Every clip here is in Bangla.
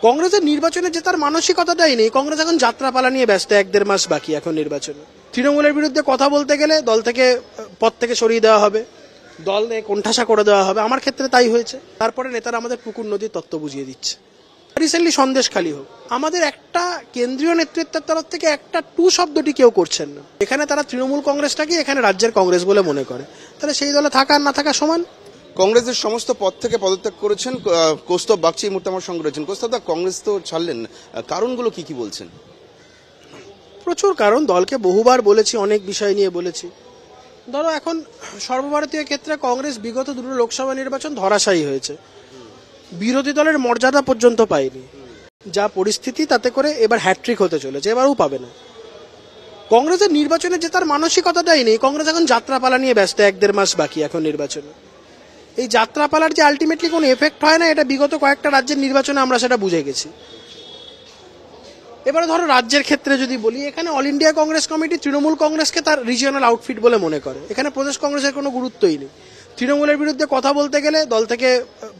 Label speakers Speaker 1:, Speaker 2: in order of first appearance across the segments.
Speaker 1: কংগ্রেসের নির্বাচনে জেতার মানসিকতাটাই নেই। কংগ্রেস এখন যাত্রাপালা নিয়ে ব্যস্ত, 1-1.5 মাস বাকি এখন নির্বাচনে। তৃণমূলের বিরুদ্ধে কথা বলতে গেলে দল থেকে পদ থেকে সরিয়ে দেওয়া হবে, দল কোণঠাসা করে দেওয়া হবে। আমার ক্ষেত্রে তাই হয়েছে। তারপরে নেতারা আমাদের পুকুর নদীর তত্ত্ব বুঝিয়ে দিচ্ছে। রিসেন্টলি সন্দেশখালী হোক, আমাদের একটা কেন্দ্রীয় নেতৃত্বের তরফ থেকে একটা টু শব্দটি কেউ করছেন না। এখানে তারা তৃণমূল কংগ্রেসটাকে এখানে রাজ্যের কংগ্রেস বলে মনে করে, তাহলে সেই দলে থাকা আর না থাকা সমান।
Speaker 2: কংগ্রেসের সমস্ত পদ থেকে পদত্যাগ করেছেন কৌস্তব বাগচি, এই মুহূর্তে আমার সঙ্গে রয়েছেন। কৌস্তব দা, কংগ্রেস তো ছাড়লেন, কারণগুলো কি কি বলছেন?
Speaker 1: প্রচুর কারণ, দলকে বহুবার বলেছি, অনেক বিষয় নিয়ে বলেছি। ধরো এখন সর্বভারতীয় ক্ষেত্রে কংগ্রেস বিগত দুটো লোকসভা নির্বাচন ধরাশায়ী হয়েছে, বিরোধী দলের মর্যাদা পর্যন্ত পায়নি। যা পরিস্থিতি তাতে করে এবার হ্যাট্রিক হতে চলেছে, এবারও পাবে না। কংগ্রেসের নির্বাচনে জেতার মানসিকতাটাই নেই। কংগ্রেস এখন যাত্রাপালা নিয়ে ব্যস্ত, 1-1.5 মাস বাকি এখন নির্বাচনে। এই যাত্রাপালার যে আলটিমেটলি কোনো এফেক্ট হয় না, এটা বিগত কয়েকটা রাজ্যের নির্বাচনে আমরা সেটা বুঝে গেছি। এবারে ধরো রাজ্যের ক্ষেত্রে যদি বলি, এখানে all India Congress committee Trinamool কংগ্রেসকে তার রিজিওনাল আউটফিট বলে মনে করে। এখানে প্রদেশ কংগ্রেসের কোনো গুরুত্বই নেই। তৃণমূলের বিরুদ্ধে কথা বলতে গেলে দল থেকে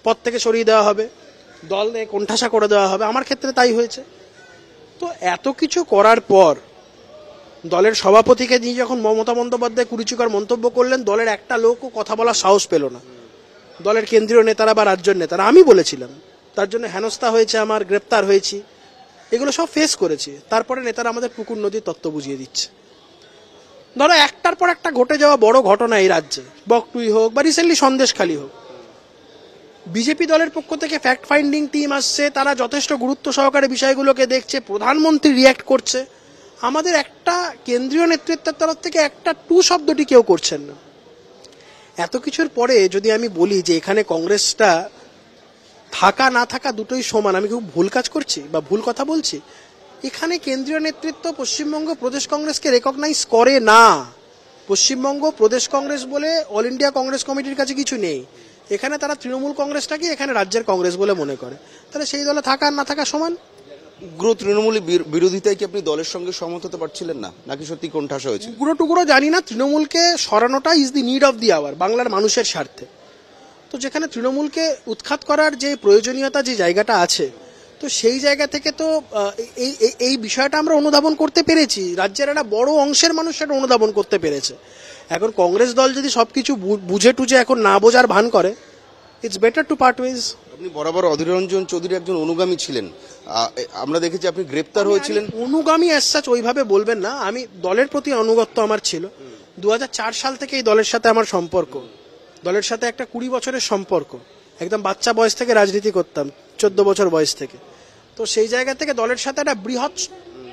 Speaker 1: পদ থেকে সরিয়ে দেওয়া হবে, দল কোণঠাসা করে দেওয়া হবে। আমার ক্ষেত্রে তাই হয়েছে। তো এত কিছু করার পর দলের সভাপতিকে নিয়ে যখন মমতা বন্দ্যোপাধ্যায় কুরুচিকর মন্তব্য করলেন, দলের একটা লোকও কথা বলার সাহস পেল না। দলের কেন্দ্রীয় নেতারা বা রাজ্যের নেতারা, আমি বলেছিলাম, তার জন্য হেনস্থা হয়েছে, আমার গ্রেপ্তার হয়েছি, এগুলো সব ফেস করেছি। তারপরে নেতারা আমাদের পুকুর নদীর তত্ত্ব বুঝিয়ে দিচ্ছে। ধরো একটার পর একটা ঘটে যাওয়া বড় ঘটনা এই রাজ্যে, বকটুই হোক বা রিসেন্টলি সন্দেশখালী হোক, বিজেপি দলের পক্ষ থেকে ফ্যাক্ট ফাইন্ডিং টিম আসছে, তারা যথেষ্ট গুরুত্ব সহকারে বিষয়গুলোকে দেখছে, প্রধানমন্ত্রী রিয়্যাক্ট করছে। আমাদের একটা কেন্দ্রীয় নেতৃত্বের তরফ থেকে একটা টু শব্দটি কেউ করছেন না। এত কিছুর পরে যদি আমি বলি যে এখানে কংগ্রেসটা থাকা না থাকা দুটোই সমান, আমি খুব ভুল কাজ করছি বা ভুল কথা বলছি? এখানে কেন্দ্রীয় নেতৃত্ব পশ্চিমবঙ্গ প্রদেশ কংগ্রেসকে রেকগনাইজ করে না। পশ্চিমবঙ্গ প্রদেশ কংগ্রেস বলে অল ইন্ডিয়া কংগ্রেস কমিটির কাছে কিছু নেই। এখানে তারা তৃণমূল কংগ্রেসটাকে এখানে রাজ্যের কংগ্রেস বলে মনে করে, তাহলে সেই দলে থাকা আর না থাকা সমান।
Speaker 2: উগ্র তৃণমূলী বিরোধিতায় কি আপনি দলের সঙ্গে সহমত হতে পারছিলেন না, নাকি সত্যি কোণঠাসা হয়েছে?
Speaker 1: টুকরো টুকরো জানি না, তৃণমূলকে সরানোটা is the need of the hour, বাংলার মানুষের স্বার্থে। তো যেখানে তৃণমূলকে উৎখাত করার যে প্রয়োজনীয়তা, যে জায়গাটা আছে, তো সেই জায়গা থেকে তো এই বিষয়টা আমরা অনুধাবন করতে পেরেছি। রাজ্যের একটা বড় অংশের মানুষ সেটা অনুধাবন করতে পেরেছে। এখন কংগ্রেস দল যদি সবকিছু বুঝে টুঝে এখন না বোঝার ভান করে, it's better to part ways.
Speaker 2: আপনি বরাবর অধীর রঞ্জন চৌধুরী একজন অনুগামী ছিলেন, আমরা দেখেছি আপনি গ্রেপ্তার হয়েছিলেন।
Speaker 1: অনুগামী অ্যাজ সাচ ওইভাবে বলবেন না, আমি দলের প্রতি আনুগত্য আমার ছিল। 2004 সাল থেকে এই দলের সাথে আমার সম্পর্ক, দলের সাথে একটা 20 বছরের সম্পর্ক। একদম বাচ্চা বয়স থেকে রাজনীতি করতাম, 14 বছর বয়স থেকে। তো সেই জায়গা থেকে দলের সাথে একটা বৃহৎ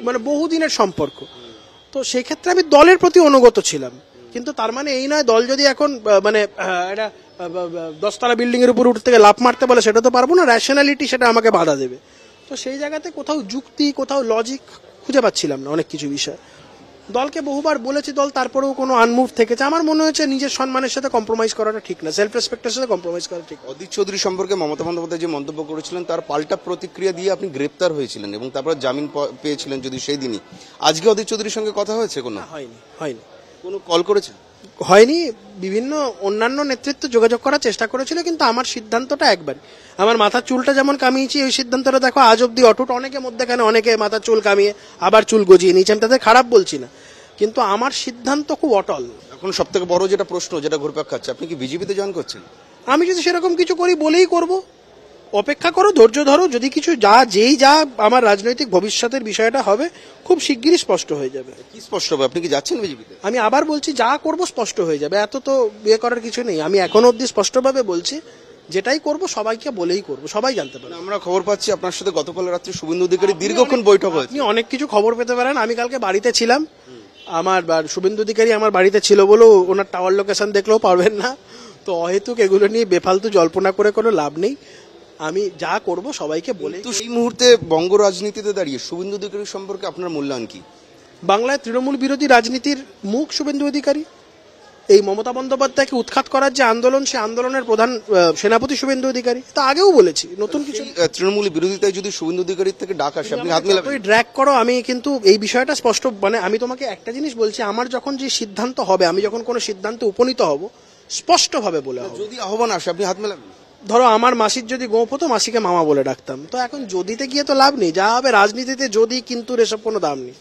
Speaker 1: মানে বহুদিনের সম্পর্ক। তো সেই ক্ষেত্রে আমি দলের প্রতি অনুগত ছিলাম, কিন্তু তার মানে এই নয় দল যদি এখন মানে একটা 10তলা বিল্ডিং এর উপর উঠতে গিয়ে লাফ মারতে বলে, সেটা তো পারবো না। র্যাশনালিটি সেটা আমাকে বাধা দেবে। তো সেই জায়গাতে কোথাও যুক্তি, কোথাও লজিক খুঁজে পাচ্ছিলাম না অনেক কিছু বিষয়। দলকে বহুবার বলেছি, দল তারপরেও কোনো আনমুভ থেকেছে। আমার মনে হয়েছে নিজের সম্মানের সাথে কম্প্রোমাইজ করাটা ঠিক না, সেলফ রেসপেক্টের সাথে কম্প্রোমাইজ করা ঠিক।
Speaker 2: অধীর চৌধুরী সম্পর্কে মমতা বন্দ্যোপাধ্যায় যে মন্তব্য করেছিলেন, তার পাল্টা প্রতিক্রিয়া দিয়ে আপনি গ্রেপ্তার হয়েছিলেন এবং তারপর জামিন পেয়েছিলেন যদি সেই দিনই। আজকে অধীর চৌধুরীর সঙ্গে কথা হয়েছে? কোনো
Speaker 1: হয়নি।
Speaker 2: কোনো কল করেছেন?
Speaker 1: হয়নি। বিভিন্ন অন্যান্য নেতৃত্ব যোগাযোগ করার চেষ্টা করেছিল, কিন্তু আমার সিদ্ধান্তটা একবার, আমার মাথার চুলটা যেমন কামিয়েছি, ওই সিদ্ধান্তটা দেখো আজ অব্দি অটুট। অনেকে মধ্যেখানে অনেকে মাথার চুল কামিয়ে আবার চুল গজিয়ে নিয়েছে, আমি তাদের খারাপ বলছি না, কিন্তু আমার সিদ্ধান্ত খুব অটল।
Speaker 2: এখন সব থেকে বড় যেটা প্রশ্ন, যেটা ঘুরপাক খাচ্ছে, আপনি কি বিজেপিতে জয়েন করছেন?
Speaker 1: আমি যদি সেরকম কিছু করি বলেই করব। অপেক্ষা করো, ধৈর্য ধরো, যদি কিছু যা আমার রাজনৈতিক ভবিষ্যতের বিষয়টা হবে খুব শিগগিরই স্পষ্ট হয়ে যাবে।
Speaker 2: কি স্পষ্ট হবে? আপনি কি যাচ্ছেন বিজেপিতে?
Speaker 1: আমি আবার বলছি, যা করব স্পষ্ট হয়ে যাবে, এত তো বিয়ে করার কিছু নেই। আমি এখনো অবধি স্পষ্টভাবে বলছি, যেটাই করব সবাইকে বলেই করব, সবাই জানতে পারে।
Speaker 2: আমরা খবর পাচ্ছি আপনার সাথে গতকাল রাত্রে শুভেন্দু অধিকারী দীর্ঘক্ষণ বৈঠক হয়েছে।
Speaker 1: আপনি অনেক কিছু খবর পেতে পারেন। আমি কালকে বাড়িতে ছিলাম, আমার শুভেন্দু অধিকারী আমার বাড়িতে ছিল বলেও ওনার টাওয়ার লোকেশন দেখলেও পারবেন না। তো অহেতুক এগুলো নিয়ে বেফালতু জল্পনা করে কোনো লাভ নেই। আমি যা করব সবাইকে বলে।
Speaker 2: তো এই মুহূর্তে বঙ্গ রাজনীতিতে দাঁড়িয়ে শুভেন্দু অধিকারী সম্পর্কে আপনার মূল্যায়ন কি?
Speaker 1: বাংলায় তৃণমূল বিরোধী রাজনীতির মুখ শুভেন্দু অধিকারী। এই মমতা বন্দ্যোপাধ্যায়কে উৎখাত করার যে আন্দোলন, সে আন্দোলনের প্রধান সেনাপতি শুভেন্দু অধিকারী। তা আগেও বলেছি, নতুন কিছু।
Speaker 2: তৃণমূল বিরোধিতায় যদি শুভেন্দু অধিকারীর থেকে ডাক আসে, আপনি হাত মেলাবেন?
Speaker 1: ড্র্যাগ করো, আমি কিন্তু এই বিষয়টা স্পষ্ট, মানে আমি তোমাকে একটা জিনিস বলছি, আমার যখন যে সিদ্ধান্ত হবে, আমি যখন কোনো সিদ্ধান্ত উপনীত হব, স্পষ্টভাবে বলে হবে।
Speaker 2: যদি আহ্বান আসে, আপনি হাত মেলাবেন?
Speaker 1: ধরো আমার মাসির যদি গোপ হতো মাসিকে মামা বলে ডাকতাম, তো এখন যদিতে গিয়ে তো লাভ নেই, যা হবে রাজনীতিতে যদি কিন্তু এসব কোনো দাম নেই।